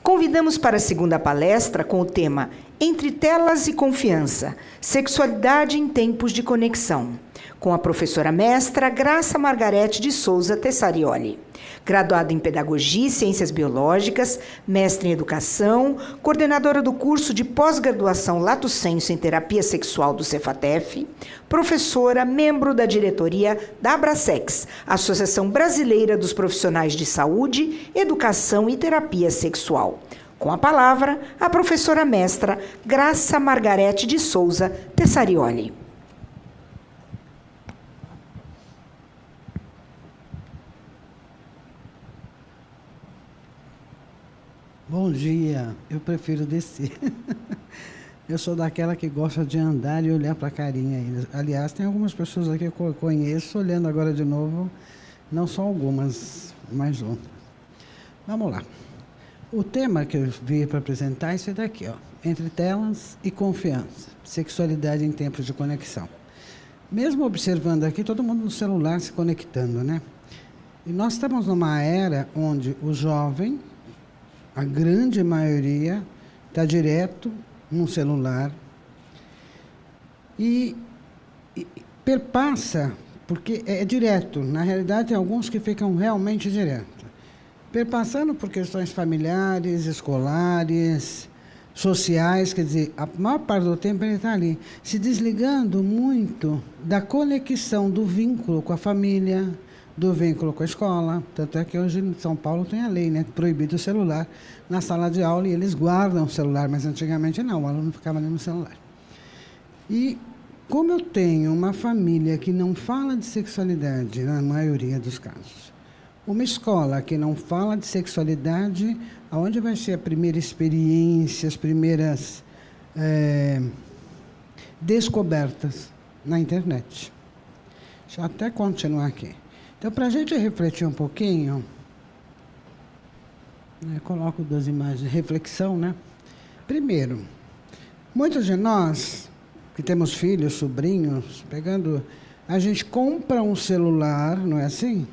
Convidamos para a segunda palestra com o tema Entre Telas e Confiança, Sexualidade em Tempos de Conexão, com a professora mestra Graça Margarete de Souza Tessarioli, graduada em Pedagogia e Ciências Biológicas, mestre em Educação, coordenadora do curso de pós-graduação Lato Sensu em Terapia Sexual do Cefatef, professora, membro da diretoria da Abrasex, Associação Brasileira dos Profissionais de Saúde, Educação e Terapia Sexual. Com a palavra, a professora mestra Graça Margarete de Souza Tessarioli. Bom dia, eu prefiro descer. Eu sou daquela que gosta de andar e olhar para a carinha ainda. Aliás, tem algumas pessoas aqui que eu conheço, olhando agora de novo, não só algumas, mais outras. Vamos lá. O tema que eu vim para apresentar é esse daqui, ó, Entre Telas e Confiança, Sexualidade em Tempos de Conexão. Mesmo observando aqui, todo mundo no celular se conectando, né? E nós estamos numa era onde o jovem, a grande maioria, está direto no celular e perpassa, porque é direto. Na realidade, tem alguns que ficam realmente direto. Perpassando por questões familiares, escolares, sociais, quer dizer, a maior parte do tempo ele está ali, se desligando muito da conexão do vínculo com a família, do vínculo com a escola. Tanto é que hoje em São Paulo tem a lei, né? Proibido o celular na sala de aula e eles guardam o celular, mas antigamente não, o aluno ficava ali no celular. E como eu tenho uma família que não fala de sexualidade, na maioria dos casos, uma escola que não fala de sexualidade, aonde vai ser a primeira experiência, as primeiras descobertas? Na internet. Deixa eu até continuar aqui. Então, para a gente refletir um pouquinho, coloco duas imagens de reflexão, né? Primeiro, muitos de nós, que temos filhos, sobrinhos, a gente compra um celular, não é assim?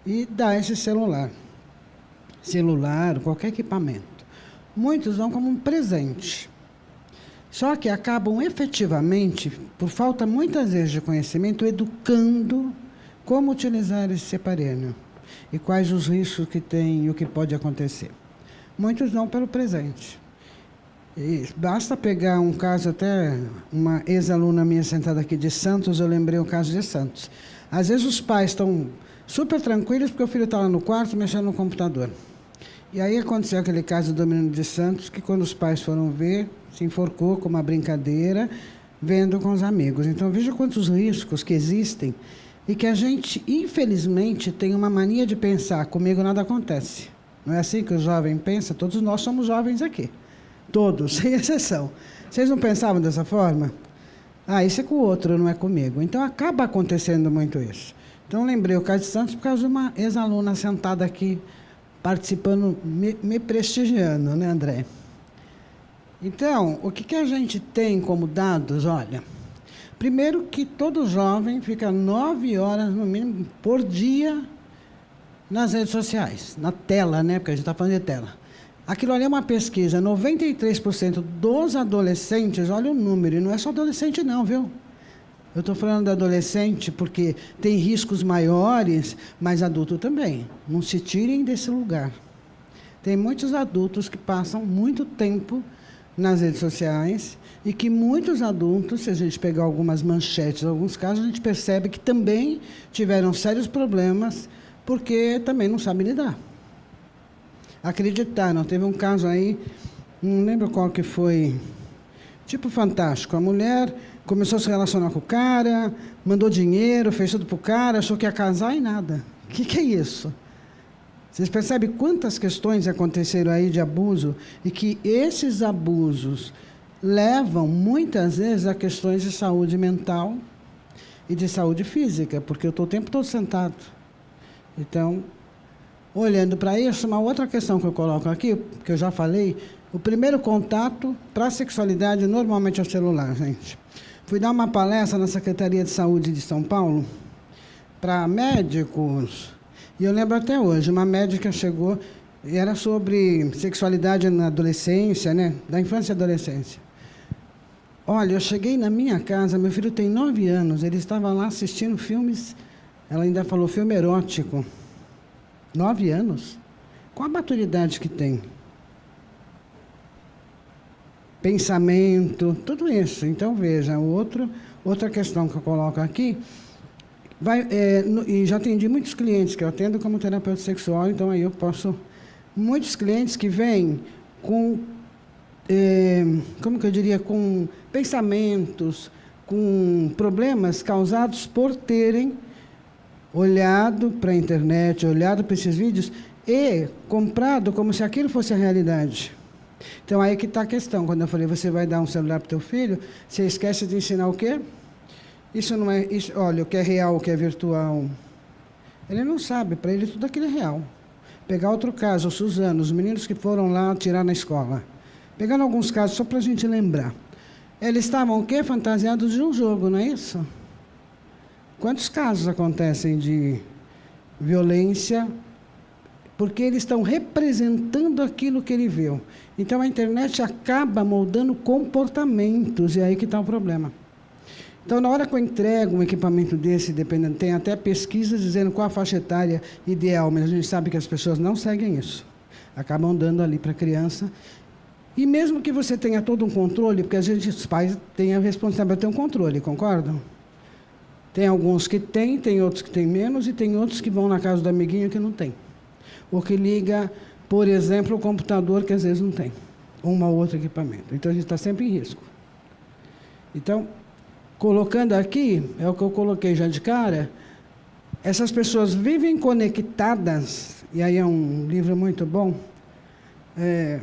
E dá esse celular, qualquer equipamento. Muitos dão como um presente. Só que acabam efetivamente, por falta muitas vezes de conhecimento, educando como utilizar esse aparelho e quais os riscos que tem e o que pode acontecer. Muitos dão pelo presente. E basta pegar um caso, até uma ex-aluna minha sentada aqui de Santos, eu lembrei o caso de Santos. Às vezes os pais estão super tranquilos porque o filho está lá no quarto mexendo no computador. E aí aconteceu aquele caso do menino de Santos, que quando os pais foram ver, se enforcou com uma brincadeira, vendo com os amigos. Então veja quantos riscos que existem e que a gente, infelizmente, tem uma mania de pensar, comigo nada acontece. Não é assim que o jovem pensa? Todos nós somos jovens aqui. Todos, sem exceção. Vocês não pensavam dessa forma? Isso é com o outro, não é comigo. Então acaba acontecendo muito isso. Então, lembrei o caso de Santos por causa de uma ex-aluna sentada aqui, participando, me prestigiando, né, André? Então, o que a gente tem como dados? Olha, primeiro que todo jovem fica 9 horas, no mínimo, por dia nas redes sociais, na tela, né, porque a gente está falando de tela. Aquilo ali é uma pesquisa, 93% dos adolescentes, olha o número, e não é só adolescente não, viu? Eu estou falando de adolescente porque tem riscos maiores, mas adulto também. Não se tirem desse lugar. Tem muitos adultos que passam muito tempo nas redes sociais e que muitos adultos, se a gente pegar algumas manchetes, alguns casos, a gente percebe que também tiveram sérios problemas porque também não sabem lidar. Acreditaram. Teve um caso aí, não lembro qual que foi, tipo Fantástico. A mulher começou a se relacionar com o cara, mandou dinheiro, fez tudo para o cara, achou que ia casar e nada. O que é isso? Vocês percebem quantas questões aconteceram aí de abuso e que esses abusos levam, muitas vezes, a questões de saúde mental e de saúde física, porque eu estou o tempo todo sentado. Então, olhando para isso, uma outra questão que eu coloco aqui, que eu já falei, o primeiro contato para a sexualidade normalmente é o celular, gente. Fui dar uma palestra na Secretaria de Saúde de São Paulo para médicos, e eu lembro até hoje, uma médica chegou E era sobre sexualidade na adolescência, né? Da infância e adolescência. Olha, eu cheguei na minha casa, meu filho tem 9 anos, ele estava lá assistindo filmes, ela ainda falou filme erótico. 9 anos? Qual a maturidade que tem? Pensamento, tudo isso. Então, veja, outra questão que eu coloco aqui, e já atendi muitos clientes que eu atendo como terapeuta sexual, então aí eu posso... Muitos clientes que vêm com... como que eu diria, com pensamentos, com problemas causados por terem olhado para a internet, olhado para esses vídeos e comprado como se aquilo fosse a realidade. Então, aí que está a questão. Quando eu falei, você vai dar um celular para o teu filho, você esquece de ensinar o quê? Isso não é... Isso, olha, o que é real, o que é virtual. Ele não sabe, para ele tudo aquilo é real. Pegar outro caso, o Suzano, os meninos que foram lá atirar na escola. Pegando alguns casos, só para a gente lembrar. Eles estavam o quê? Fantasiados de um jogo, não é isso? Quantos casos acontecem de violência? Porque eles estão representando aquilo que ele viu. Então, a internet acaba moldando comportamentos, e é aí que está o problema. Então, na hora que eu entrego um equipamento desse, dependendo, tem até pesquisas dizendo qual a faixa etária ideal, mas a gente sabe que as pessoas não seguem isso. Acabam dando ali para a criança. E mesmo que você tenha todo um controle, porque os pais têm a responsabilidade de ter um controle, concordam? Tem alguns que têm, tem outros que têm menos, e tem outros que vão na casa do amiguinho que não tem. Ou que liga, por exemplo, o computador que às vezes não tem. Um ou outro equipamento. Então, a gente está sempre em risco. Então, colocando aqui, é o que eu coloquei já de cara, essas pessoas vivem conectadas, e aí é um livro muito bom,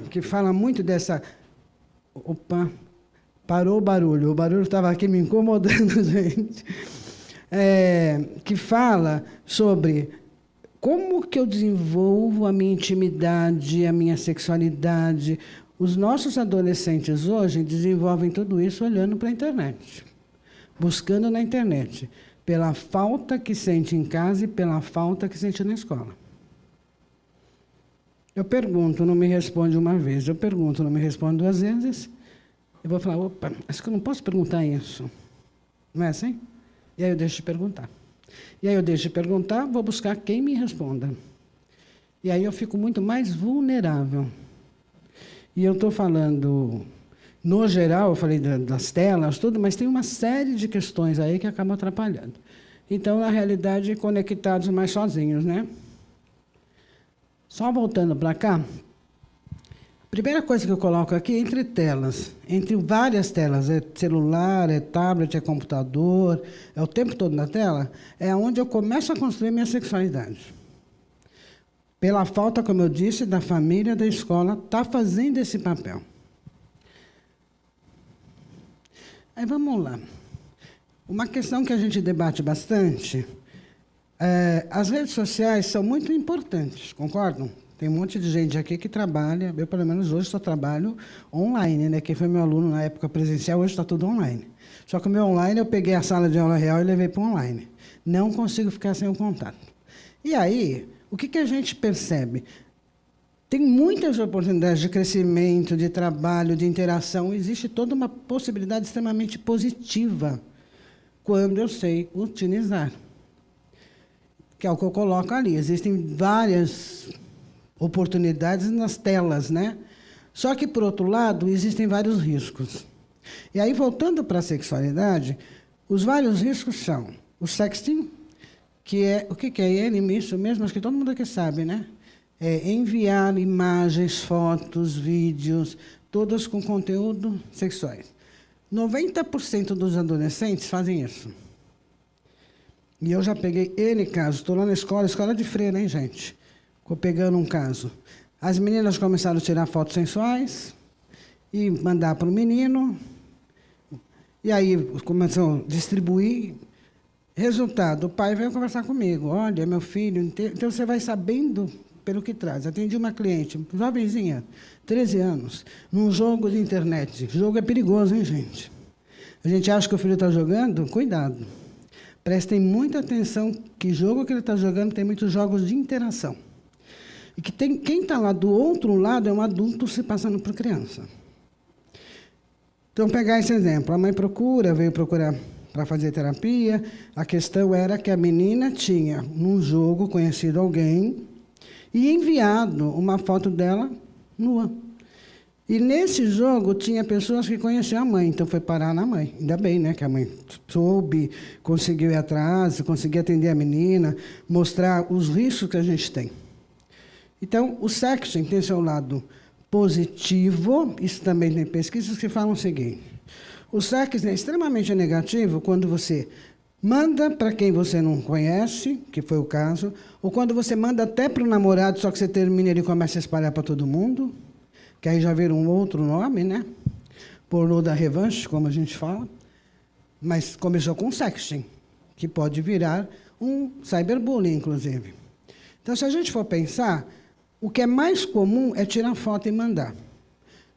que fala muito dessa... Opa, parou o barulho estava aqui me incomodando, gente. Que fala sobre como que eu desenvolvo a minha intimidade, a minha sexualidade. Os nossos adolescentes hoje desenvolvem tudo isso olhando para a internet, buscando na internet, pela falta que sente em casa e pela falta que sente na escola. Eu pergunto, não me responde uma vez. Eu pergunto, não me responde 2 vezes. Eu vou falar, opa, acho que eu não posso perguntar isso. Não é assim? E aí eu deixo de perguntar. E aí eu deixo de perguntar, vou buscar quem me responda. E aí eu fico muito mais vulnerável. E eu estou falando, no geral, eu falei das telas, tudo, mas tem uma série de questões aí que acabam atrapalhando. Então, na realidade, conectados mais sozinhos, né? Só voltando para cá, a primeira coisa que eu coloco aqui, entre telas, entre várias telas, é celular, é tablet, é computador, é o tempo todo na tela, é onde eu começo a construir minha sexualidade. Pela falta, como eu disse, da família, da escola, está fazendo esse papel. Aí vamos lá. Uma questão que a gente debate bastante... as redes sociais são muito importantes, concordam? Tem um monte de gente aqui que trabalha, eu pelo menos hoje só trabalho online, né? Quem foi meu aluno na época presencial, hoje está tudo online. Só que o meu online, eu peguei a sala de aula real e levei para o online. Não consigo ficar sem o contato. E aí, o que a gente percebe? Tem muitas oportunidades de crescimento, de trabalho, de interação. Existe toda uma possibilidade extremamente positiva quando eu sei utilizar. Que é o que eu coloco ali. Existem várias oportunidades nas telas, né? Só que, por outro lado, existem vários riscos. E aí, voltando para a sexualidade, os vários riscos são o sexting, que é... O que é ele? Isso mesmo, acho que todo mundo aqui sabe, né? É enviar imagens, fotos, vídeos, todas com conteúdo sexuais. 90% dos adolescentes fazem isso. E eu já peguei N casos. Estou lá na escola de freira, hein, gente? Estou pegando um caso. As meninas começaram a tirar fotos sensuais e mandar para o menino. E aí começou a distribuir. Resultado, o pai veio conversar comigo. Olha, meu filho... Então, você vai sabendo pelo que traz. Atendi uma cliente, jovenzinha, 13 anos, num jogo de internet. O jogo é perigoso, hein, gente? A gente acha que o filho está jogando? Cuidado. Prestem muita atenção que jogo que ele está jogando tem muitos jogos de interação. E que quem está lá do outro lado é um adulto se passando por criança. Então, pegar esse exemplo. A mãe veio procurar para fazer terapia. A questão era que a menina tinha, num jogo, conhecido alguém e enviado uma foto dela nua. E nesse jogo tinha pessoas que conheciam a mãe, então foi parar na mãe. Ainda bem, né, que a mãe soube, conseguiu ir atrás, conseguiu atender a menina, mostrar os riscos que a gente tem. Então, o sexting tem seu lado positivo, isso também tem pesquisas que falam o seguinte: o sexting é extremamente negativo quando você manda para quem você não conhece, que foi o caso, ou quando você manda até para o namorado, só que você termina e ele começa a espalhar para todo mundo, que aí já vira um outro nome, né? Pornô da revanche, como a gente fala. Mas começou com sexting, que pode virar um cyberbullying, inclusive. Então, se a gente for pensar, o que é mais comum é tirar foto e mandar.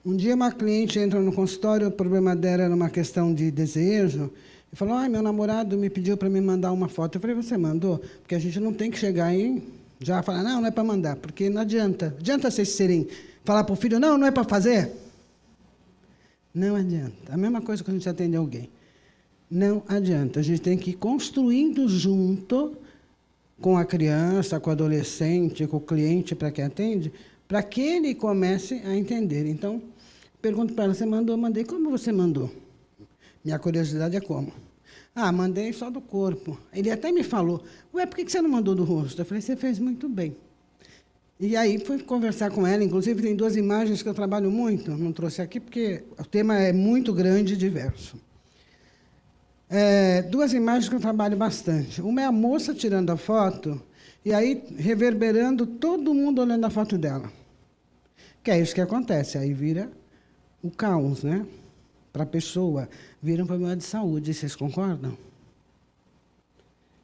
Um dia uma cliente entra no consultório, o problema dela era uma questão de desejo, e falou: meu namorado me pediu para me mandar uma foto. Eu falei: você mandou? Porque a gente não tem que chegar aí já falar: não é para mandar, porque não adianta. Adianta vocês falar para o filho: não é para fazer? Não adianta. A mesma coisa quando a gente atende alguém. Não adianta. A gente tem que ir construindo junto com a criança, com o adolescente, com o cliente para quem atende, para que ele comece a entender. Então, pergunto para ela: você mandou? Mandei. Como você mandou? Minha curiosidade é como? Mandei só do corpo. Ele até me falou: ué, por que você não mandou do rosto? Eu falei: você fez muito bem. E aí fui conversar com ela. Inclusive, tem 2 imagens que eu trabalho muito. Não trouxe aqui porque o tema é muito grande e diverso. 2 imagens que eu trabalho bastante. Uma é a moça tirando a foto e aí reverberando todo mundo olhando a foto dela. Que é isso que acontece. Aí vira o caos, né? Para a pessoa, vira um problema de saúde. Vocês concordam?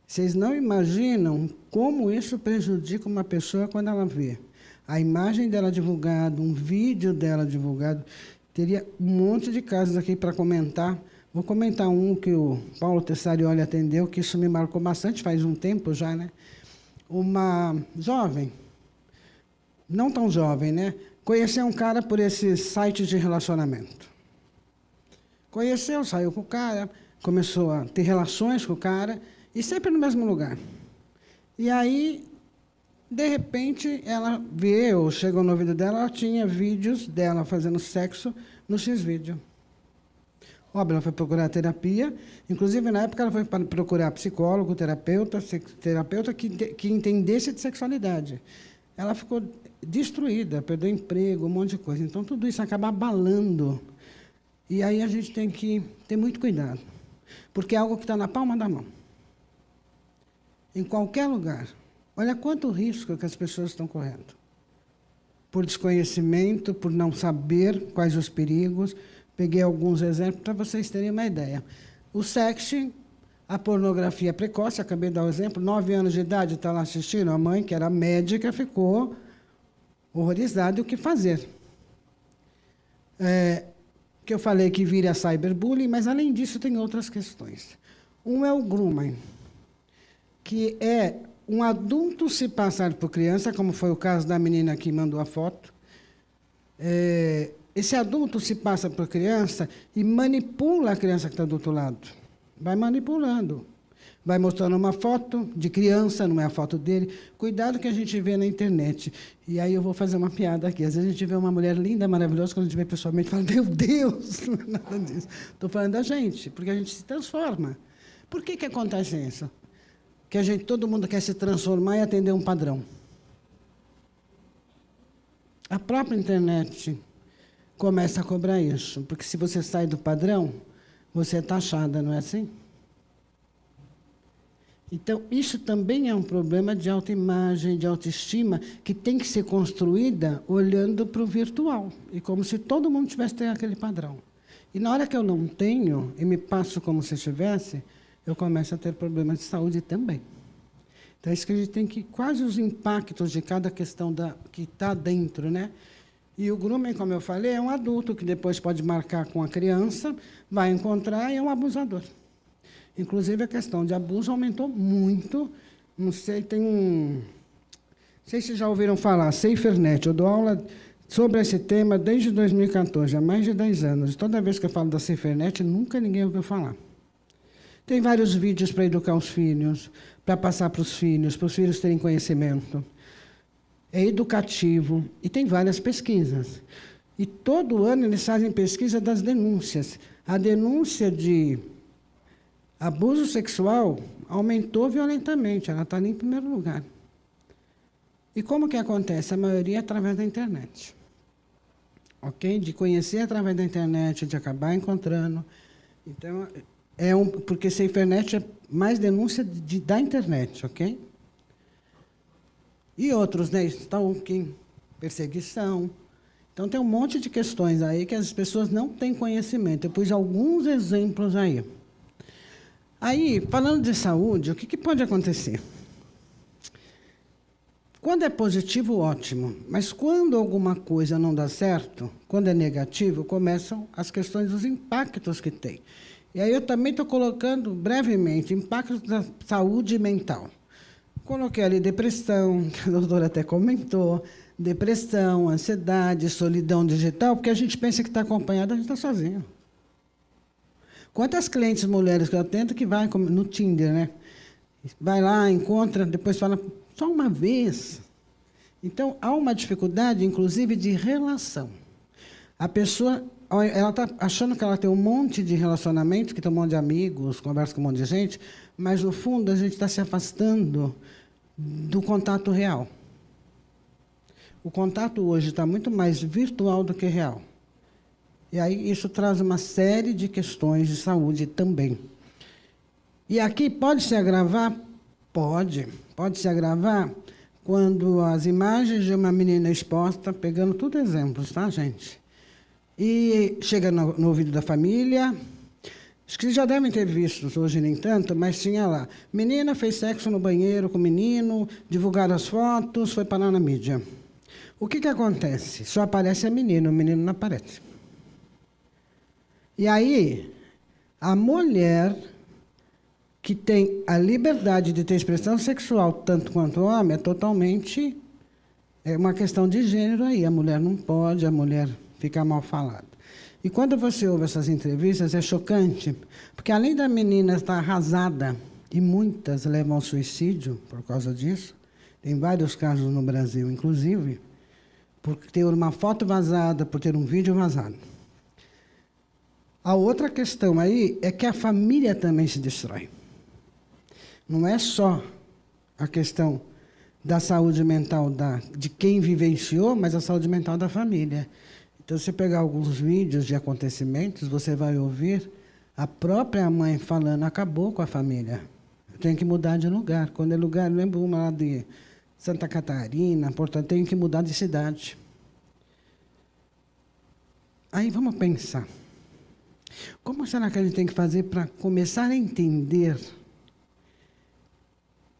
Vocês não imaginam como isso prejudica uma pessoa quando ela vê a imagem dela divulgada, um vídeo dela divulgado. Teria um monte de casos aqui para comentar. Vou comentar um que o Paulo Tessarioli atendeu, que isso me marcou bastante, faz um tempo já, né? Uma jovem, não tão jovem, né? Conheceu um cara por esses sites de relacionamento. Conheceu, saiu com o cara, começou a ter relações com o cara, e sempre no mesmo lugar. E aí, de repente, ela vê, ou chegou no ouvido dela, ela tinha vídeos dela fazendo sexo no X-Vídeo. Óbvio, ela foi procurar terapia, inclusive, na época, ela foi procurar psicólogo, terapeuta que entendesse de sexualidade. Ela ficou destruída, perdeu emprego, um monte de coisa. Então, tudo isso acaba abalando. E aí a gente tem que ter muito cuidado, porque é algo que está na palma da mão. Em qualquer lugar. Olha quanto risco que as pessoas estão correndo. Por desconhecimento, por não saber quais os perigos. Peguei alguns exemplos para vocês terem uma ideia. O sexting, a pornografia precoce, acabei de dar um exemplo, 9 anos de idade, está lá assistindo, a mãe, que era médica, ficou horrorizada o que fazer. Que eu falei que vira cyberbullying, mas, além disso, tem outras questões. Um é o grooming, que é um adulto se passar por criança, como foi o caso da menina que mandou a foto. Esse adulto se passa por criança e manipula a criança que está do outro lado. Vai manipulando. Vai mostrando uma foto de criança, não é a foto dele. Cuidado que a gente vê na internet. E aí eu vou fazer uma piada aqui. Às vezes a gente vê uma mulher linda, maravilhosa, quando a gente vê pessoalmente, fala: meu Deus, não é nada disso. Estou falando da gente, porque a gente se transforma. Por que acontece isso? Que todo mundo quer se transformar e atender um padrão. A própria internet começa a cobrar isso, porque se você sai do padrão, você é taxada, não é assim? Então, isso também é um problema de autoimagem, de autoestima, que tem que ser construída olhando para o virtual, e como se todo mundo tivesse ter aquele padrão. E na hora que eu não tenho, e me passo como se tivesse, eu começo a ter problemas de saúde também. Então, é isso que a gente tem que, quase os impactos de cada questão que está dentro, né? E o grooming, como eu falei, é um adulto que depois pode marcar com a criança, vai encontrar e é um abusador. Inclusive, a questão de abuso aumentou muito. Não sei, tem sei se já ouviram falar, SaferNet. Eu dou aula sobre esse tema desde 2014, há mais de 10 anos. Toda vez que eu falo da SaferNet, nunca ninguém ouviu falar. Tem vários vídeos para educar os filhos, para passar para os filhos terem conhecimento. É educativo e tem várias pesquisas. E todo ano eles fazem pesquisa das denúncias. A denúncia de abuso sexual aumentou violentamente, ela está ali em primeiro lugar. E como que acontece? A maioria é através da internet. Ok? De conhecer através da internet, de acabar encontrando. Então, porque SaferNet é mais denúncia da internet, ok? E outros, né? Stalking, perseguição. Então, tem um monte de questões aí que as pessoas não têm conhecimento. Eu pus alguns exemplos aí. Aí, falando de saúde, o que pode acontecer? Quando é positivo, ótimo. Mas quando alguma coisa não dá certo, quando é negativo, começam as questões dos impactos que tem. E aí eu também estou colocando brevemente impactos da saúde mental. Coloquei ali depressão, que a doutora até comentou, depressão, ansiedade, solidão digital, porque a gente pensa que está acompanhado, a gente está sozinho. Quantas clientes mulheres que eu atendo que vai no Tinder, né? Vai lá, encontra, depois fala, só uma vez. Então, há uma dificuldade, inclusive, de relação. A pessoa, ela está achando que ela tem um monte de relacionamento, que tem um monte de amigos, conversa com um monte de gente, mas, no fundo, a gente está se afastando do contato real. O contato hoje está muito mais virtual do que real. E aí isso traz uma série de questões de saúde também. E aqui pode se agravar? Pode se agravar quando as imagens de uma menina exposta, pegando tudo exemplos, tá, gente? E chega no ouvido da família, acho que vocês já devem ter visto, hoje nem tanto, mas tinha lá, menina fez sexo no banheiro com menino, divulgaram as fotos, foi parar na mídia. O que acontece? Só aparece a menina, o menino não aparece. E aí, a mulher que tem a liberdade de ter expressão sexual, tanto quanto o homem, é totalmente uma questão de gênero aí. A mulher não pode, a mulher fica mal falada. E quando você ouve essas entrevistas, é chocante, porque além da menina estar arrasada, e muitas levam ao suicídio por causa disso, tem vários casos no Brasil, inclusive, por ter uma foto vazada, por ter um vídeo vazado. A outra questão aí é que a família também se destrói. Não é só a questão da saúde mental de quem vivenciou, mas a saúde mental da família. Então, se você pegar alguns vídeos de acontecimentos, você vai ouvir a própria mãe falando, acabou com a família. Eu tenho que mudar de lugar. Quando é lugar, eu lembro uma lá de Santa Catarina, portanto, tenho que mudar de cidade. Aí vamos pensar. Como será que a gente tem que fazer para começar a entender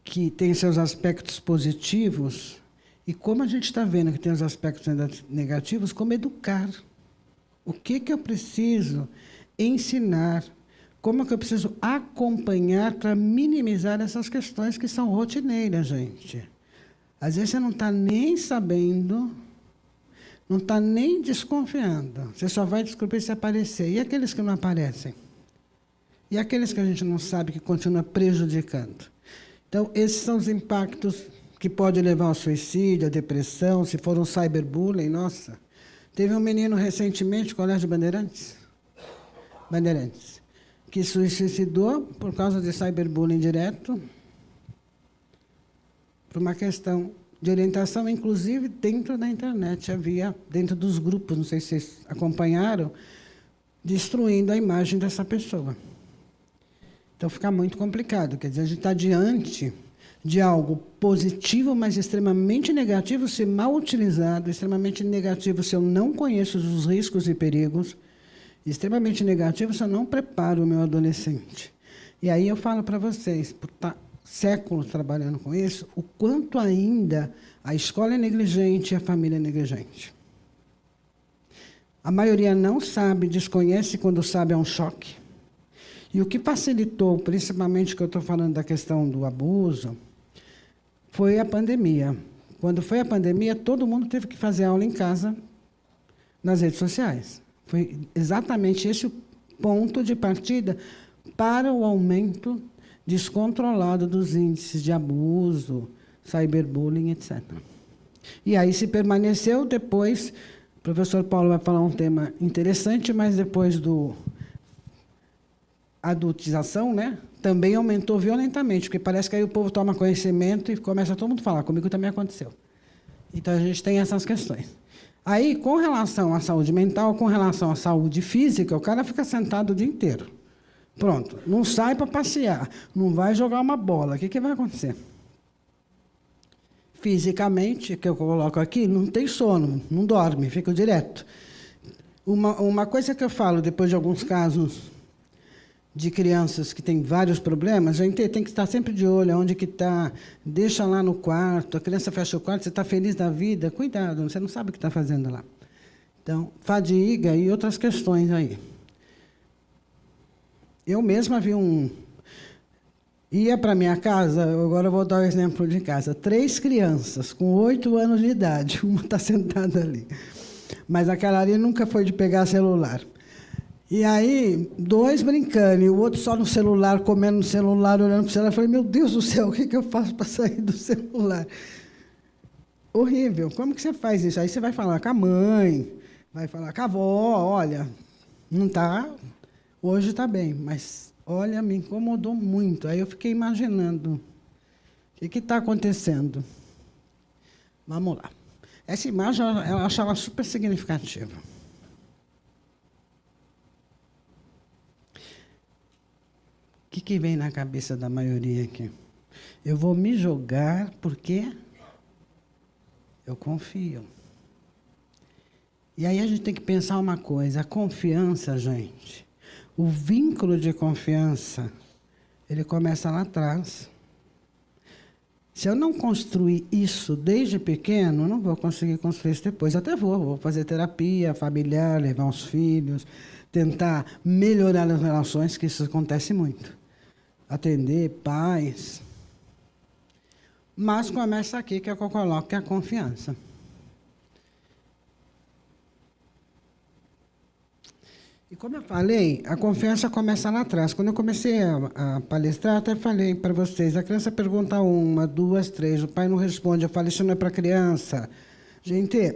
que tem seus aspectos positivos e como a gente está vendo que tem os aspectos negativos, como educar? O que eu preciso ensinar? Como que eu preciso acompanhar para minimizar essas questões que são rotineiras, gente? Às vezes você não está nem sabendo, não está nem desconfiando. Você só vai descobrir se aparecer. E aqueles que não aparecem? E aqueles que a gente não sabe que continua prejudicando? Então, esses são os impactos que podem levar ao suicídio, à depressão, se for um cyberbullying. Nossa, teve um menino recentemente, Colégio Bandeirantes, que se suicidou por causa de cyberbullying direto, por uma questão de orientação, inclusive dentro da internet. Havia, dentro dos grupos, não sei se vocês acompanharam, destruindo a imagem dessa pessoa. Então, fica muito complicado. Quer dizer, a gente está diante de algo positivo, mas extremamente negativo se mal utilizado, extremamente negativo se eu não conheço os riscos e perigos, extremamente negativo se eu não preparo o meu adolescente. E aí eu falo para vocês, por estar séculos trabalhando com isso, o quanto ainda a escola é negligente e a família é negligente. A maioria não sabe, desconhece, quando sabe é um choque. E o que facilitou, principalmente que eu estou falando da questão do abuso, foi a pandemia. Quando foi a pandemia, todo mundo teve que fazer aula em casa, nas redes sociais. Foi exatamente esse o ponto de partida para o aumento descontrolado dos índices de abuso, cyberbullying, etc. E aí se permaneceu, depois, o professor Paulo vai falar um tema interessante, mas depois do adultização, né, também aumentou violentamente, porque parece que aí o povo toma conhecimento e começa todo mundo a falar. Comigo também aconteceu. Então, a gente tem essas questões. Aí, com relação à saúde mental, com relação à saúde física, o cara fica sentado o dia inteiro. Pronto, não sai para passear, não vai jogar uma bola. O que vai acontecer? Fisicamente, que eu coloco aqui, não tem sono, não dorme, fica direto. Uma coisa que eu falo, depois de alguns casos de crianças que têm vários problemas, a gente tem que estar sempre de olho onde que está, deixa lá no quarto, a criança fecha o quarto, você está feliz da vida, cuidado, você não sabe o que está fazendo lá. Então, fadiga e outras questões aí. Eu mesma vi ia para minha casa, agora eu vou dar um exemplo de casa, 3 crianças com 8 anos de idade, uma está sentada ali. Mas aquela ali nunca foi de pegar celular. E aí, 2 brincando, e o outro só no celular, comendo no celular, olhando para o celular. Eu falei, meu Deus do céu, o que eu faço para sair do celular? Horrível. Como que você faz isso? Aí você vai falar com a mãe, vai falar com a avó, olha, não está, hoje está bem, mas, olha, me incomodou muito. Aí eu fiquei imaginando, o que está acontecendo? Vamos lá. Essa imagem, eu achava super significativa. O que vem na cabeça da maioria aqui? Eu vou me jogar porque eu confio. E aí a gente tem que pensar uma coisa, a confiança, gente, o vínculo de confiança, ele começa lá atrás. Se eu não construir isso desde pequeno, eu não vou conseguir construir isso depois. Até vou fazer terapia familiar, levar os filhos, tentar melhorar as relações, que isso acontece muito. Atender pais. Mas começa aqui, que é o que eu coloco, que é a confiança. E como eu falei, a confiança começa lá atrás. Quando eu comecei a palestrar, até falei para vocês, a criança pergunta 1, 2, 3, o pai não responde, eu falo, isso não é para criança. Gente,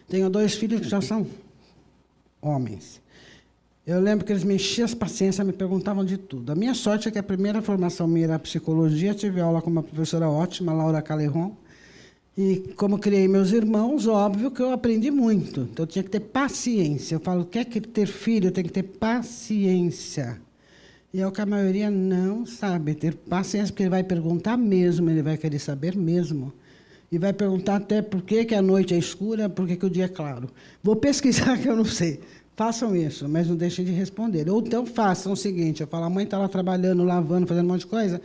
tenho 2 filhos que já são homens. Eu lembro que eles me enchiam as paciências, me perguntavam de tudo. A minha sorte é que a primeira formação minha era psicologia, tive aula com uma professora ótima, Laura Caleron, e como criei meus irmãos, óbvio que eu aprendi muito. Então, eu tinha que ter paciência. Eu falo, quer que ter filho, tem que ter paciência. E é o que a maioria não sabe, ter paciência, porque ele vai perguntar mesmo, ele vai querer saber mesmo. E vai perguntar até por que a noite é escura, por que o dia é claro. Vou pesquisar que eu não sei. Façam isso, mas não deixem de responder. Ou então façam o seguinte, eu falo, a mãe está lá trabalhando, lavando, fazendo um monte de coisa,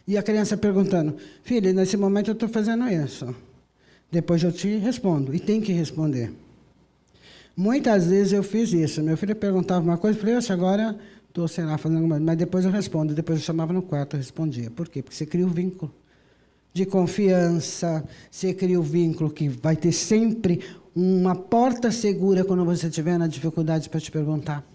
e a criança perguntando, filha, nesse momento eu estou fazendo isso. Depois eu te respondo, e tem que responder. Muitas vezes eu fiz isso. Meu filho perguntava uma coisa, eu falei, agora estou, sei lá, fazendo alguma coisa, mas depois eu respondo. Depois eu chamava no quarto, eu respondia. Por quê? Porque você cria um vínculo de confiança, você cria um vínculo que vai ter sempre uma porta segura quando você estiver na dificuldade para te perguntar.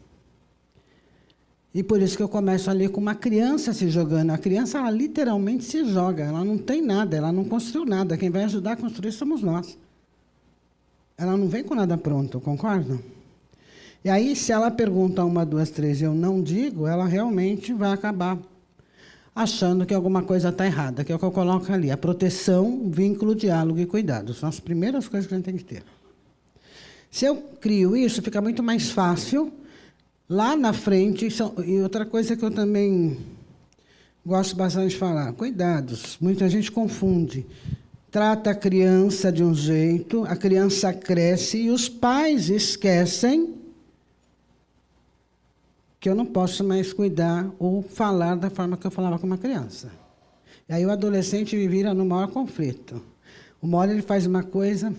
E por isso que eu começo ali com uma criança se jogando. A criança, ela literalmente se joga, ela não tem nada, ela não construiu nada. Quem vai ajudar a construir somos nós. Ela não vem com nada pronto, concordam? E aí, se ela pergunta 1, 2, 3 e eu não digo, ela realmente vai acabar achando que alguma coisa está errada, que é o que eu coloco ali. A proteção, vínculo, diálogo e cuidado. São as primeiras coisas que a gente tem que ter. Se eu crio isso, fica muito mais fácil. Lá na frente, e outra coisa que eu também gosto bastante de falar, cuidados. Muita gente confunde. Trata a criança de um jeito, a criança cresce e os pais esquecem que eu não posso mais cuidar ou falar da forma que eu falava com uma criança. E aí o adolescente vira no maior conflito. Uma hora ele faz uma coisa,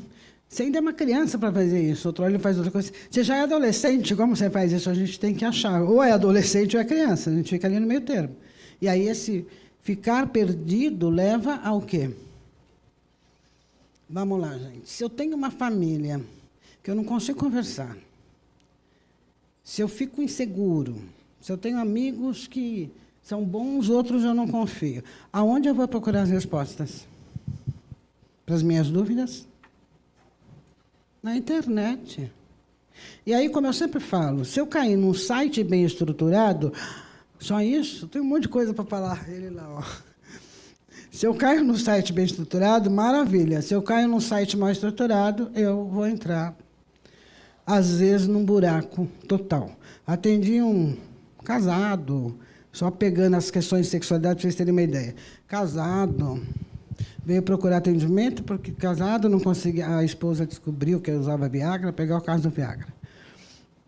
você ainda é uma criança para fazer isso, outra hora ele faz outra coisa. Você já é adolescente, como você faz isso? A gente tem que achar. Ou é adolescente ou é criança, a gente fica ali no meio termo. E aí esse ficar perdido leva ao quê? Vamos lá, gente. Se eu tenho uma família que eu não consigo conversar, se eu fico inseguro, se eu tenho amigos que são bons, outros eu não confio, aonde eu vou procurar as respostas? Para as minhas dúvidas? Na internet. E aí, como eu sempre falo, se eu cair num site bem estruturado, só isso, tem um monte de coisa para falar. Ele lá, ó. Se eu caio num site bem estruturado, maravilha. Se eu caio num site mal estruturado, eu vou entrar, às vezes, num buraco total. Atendi um casado, só pegando as questões de sexualidade, para vocês terem uma ideia. Casado, veio procurar atendimento, porque casado não conseguia, a esposa descobriu que eu usava Viagra, pegar o caso do Viagra.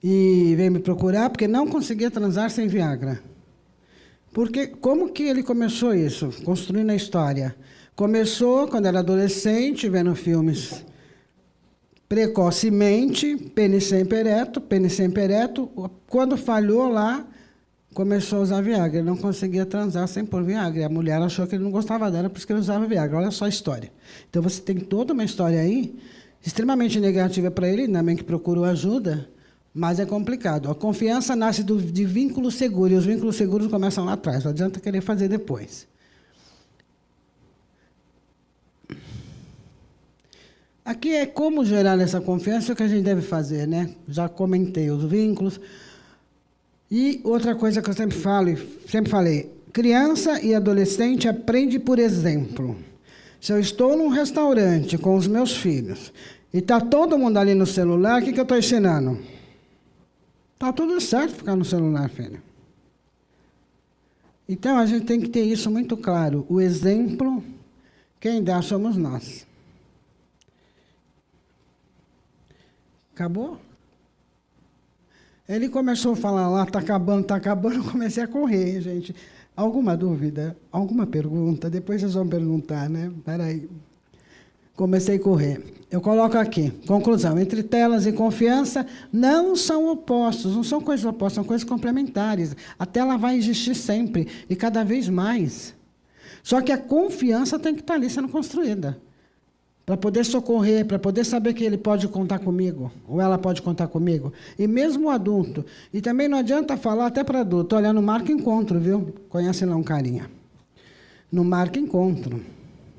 E veio me procurar porque não conseguia transar sem Viagra. Porque como que ele começou isso? Construindo a história. Começou quando era adolescente, vendo filmes precocemente, pênis sempre ereto. Quando falhou lá, começou a usar Viagra. Ele não conseguia transar sem pôr Viagra. A mulher achou que ele não gostava dela, por isso que ele usava Viagra. Olha só a história. Então, você tem toda uma história aí, extremamente negativa para ele, ainda bem que procurou ajuda, mas é complicado. A confiança nasce de vínculo seguro, e os vínculos seguros começam lá atrás. Não adianta querer fazer depois. Aqui é como gerar essa confiança, é o que a gente deve fazer, né? Já comentei os vínculos. E outra coisa que eu sempre falo, e sempre falei, criança e adolescente aprende por exemplo. Se eu estou num restaurante com os meus filhos e está todo mundo ali no celular, o que eu estou ensinando? Está tudo certo ficar no celular, filho. Então, a gente tem que ter isso muito claro. O exemplo, quem dá somos nós. Acabou? Ele começou a falar lá, está acabando, eu comecei a correr, gente. Alguma dúvida? Alguma pergunta? Depois vocês vão perguntar, né? Espera aí. Comecei a correr. Eu coloco aqui, conclusão, entre telas e confiança não são opostos, não são coisas opostas, são coisas complementares. A tela vai existir sempre, e cada vez mais. Só que a confiança tem que estar ali sendo construída. Para poder socorrer, para poder saber que ele pode contar comigo, ou ela pode contar comigo. E mesmo o adulto. E também não adianta falar até para adulto, olha, no Marca Encontro, viu? Conhece lá um carinha. No Marca Encontro.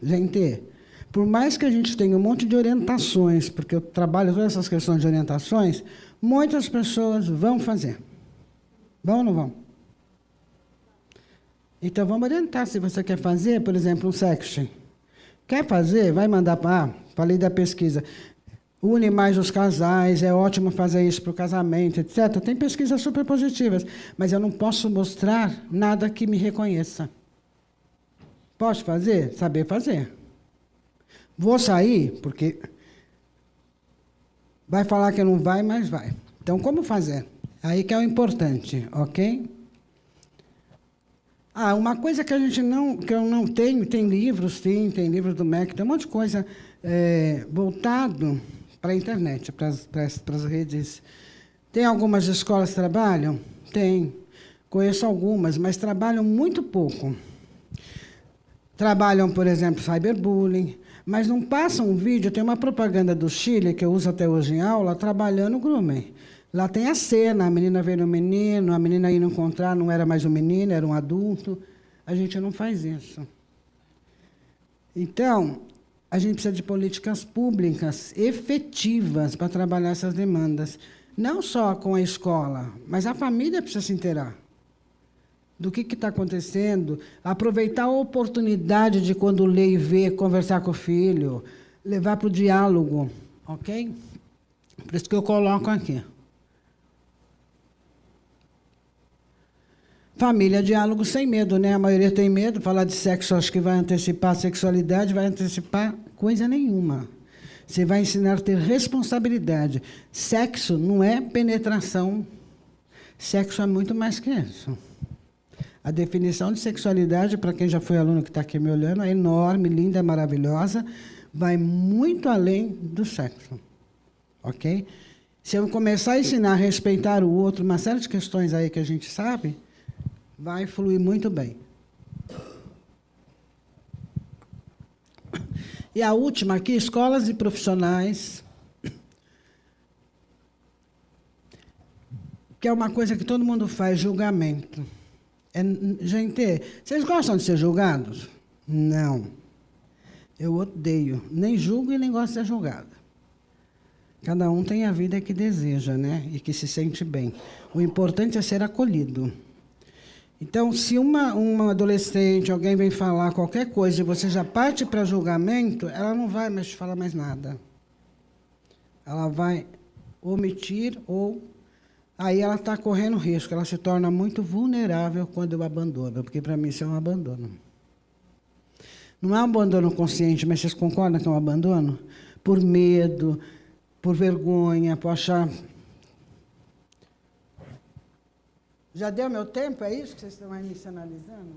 Gente, por mais que a gente tenha um monte de orientações, porque eu trabalho todas essas questões de orientações, muitas pessoas vão fazer. Vão ou não vão? Então, vamos orientar. Se você quer fazer, por exemplo, um sexting. Quer fazer? Vai mandar para... falei da pesquisa. Une mais os casais, é ótimo fazer isso para o casamento, etc. Tem pesquisas super positivas, mas eu não posso mostrar nada que me reconheça. Posso fazer? Saber fazer. Vou sair, porque vai falar que não vai, mas vai. Então, como fazer? Aí que é o importante, ok? Uma coisa que eu não tenho, tem livros, sim, tem livros do MEC, tem um monte de coisa voltado para a internet, para as redes. Tem algumas escolas que trabalham? Tem. Conheço algumas, mas trabalham muito pouco. Trabalham, por exemplo, cyberbullying, mas não passam um vídeo. Tem uma propaganda do Chile, que eu uso até hoje em aula, trabalhando grooming. Lá tem a cena, a menina veio no menino, a menina ia encontrar, não era mais um menino, era um adulto. A gente não faz isso. Então, a gente precisa de políticas públicas efetivas para trabalhar essas demandas. Não só com a escola, mas a família precisa se inteirar do que está acontecendo, aproveitar a oportunidade de, quando lê e vê, conversar com o filho, levar para o diálogo, ok? Por isso que eu coloco aqui. Família, diálogo sem medo, né? A maioria tem medo. Falar de sexo, acho que vai antecipar a sexualidade, vai antecipar coisa nenhuma. Você vai ensinar a ter responsabilidade. Sexo não é penetração. Sexo é muito mais que isso. A definição de sexualidade, para quem já foi aluno que está aqui me olhando, é enorme, linda, maravilhosa, vai muito além do sexo. Ok? Se eu começar a ensinar a respeitar o outro, uma série de questões aí que a gente sabe, vai fluir muito bem. E a última aqui, escolas e profissionais, que é uma coisa que todo mundo faz, julgamento. Gente, vocês gostam de ser julgados? Não. Eu odeio. Nem julgo e nem gosto de ser julgada. Cada um tem a vida que deseja, né? E que se sente bem. O importante é ser acolhido. Então, se uma adolescente, alguém vem falar qualquer coisa e você já parte para julgamento, ela não vai mais te falar mais nada. Ela vai omitir ou... Aí ela está correndo risco, ela se torna muito vulnerável quando eu abandono, porque para mim isso é um abandono. Não é um abandono consciente, mas vocês concordam que é um abandono? Por medo, por vergonha, por achar... Já deu meu tempo, é isso que vocês estão aí me sinalizando?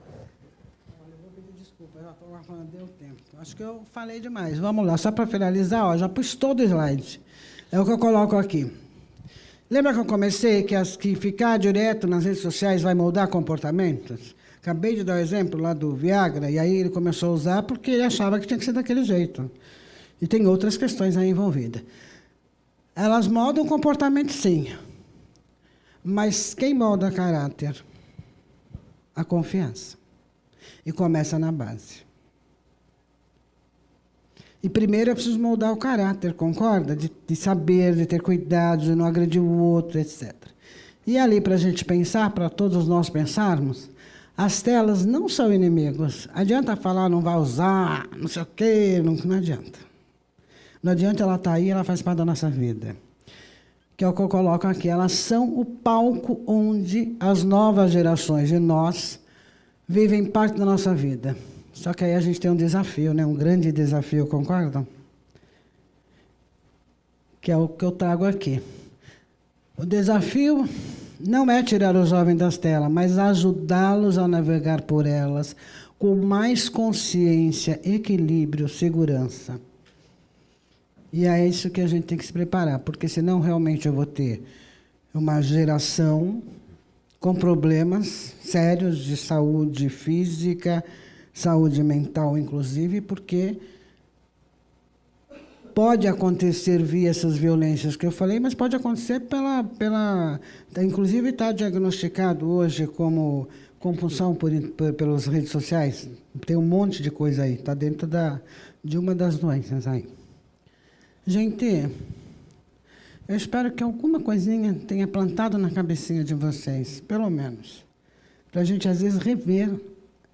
Olha, eu vou pedir desculpa, já estou lá falando, deu tempo. Acho que eu falei demais. Vamos lá, só para finalizar, ó, já pus todo o slide. É o que eu coloco aqui. Lembra que eu comecei que ficar direto nas redes sociais vai moldar comportamentos? Acabei de dar o exemplo lá do Viagra, e aí ele começou a usar porque ele achava que tinha que ser daquele jeito. E tem outras questões aí envolvidas. Elas moldam o comportamento, sim. Mas quem molda caráter? A confiança. E começa na base. E primeiro é preciso moldar o caráter, concorda? De saber, de ter cuidado, de não agredir o outro, etc. E ali, para a gente pensar, para todos nós pensarmos, as telas não são inimigos. Adianta falar, não vai usar, não sei o quê, não adianta. Não adianta ela estar aí, ela faz parte da nossa vida. Que é o que eu coloco aqui. Elas são o palco onde as novas gerações de nós vivem parte da nossa vida. Só que aí a gente tem um desafio, né? Um grande desafio, concordam? Que é o que eu trago aqui. O desafio não é tirar o jovem das telas, mas ajudá-los a navegar por elas com mais consciência, equilíbrio, segurança. E é isso que a gente tem que se preparar, porque senão realmente eu vou ter uma geração com problemas sérios de saúde física, saúde mental, inclusive, porque pode acontecer via essas violências que eu falei, mas pode acontecer inclusive está diagnosticado hoje como compulsão pelas redes sociais. Tem um monte de coisa aí, está dentro de uma das doenças aí. Gente, eu espero que alguma coisinha tenha plantado na cabecinha de vocês, pelo menos, para a gente, às vezes, rever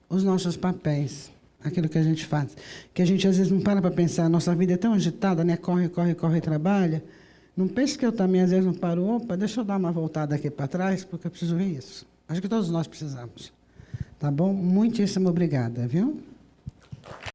os nossos papéis, aquilo que a gente faz. Que a gente, às vezes, não para pensar, nossa vida é tão agitada, né? Corre, corre, corre, trabalha. Não pense que eu também, às vezes, não paro. Opa, deixa eu dar uma voltada aqui para trás, porque eu preciso ver isso. Acho que todos nós precisamos. Tá bom? Muitíssimo obrigada, viu?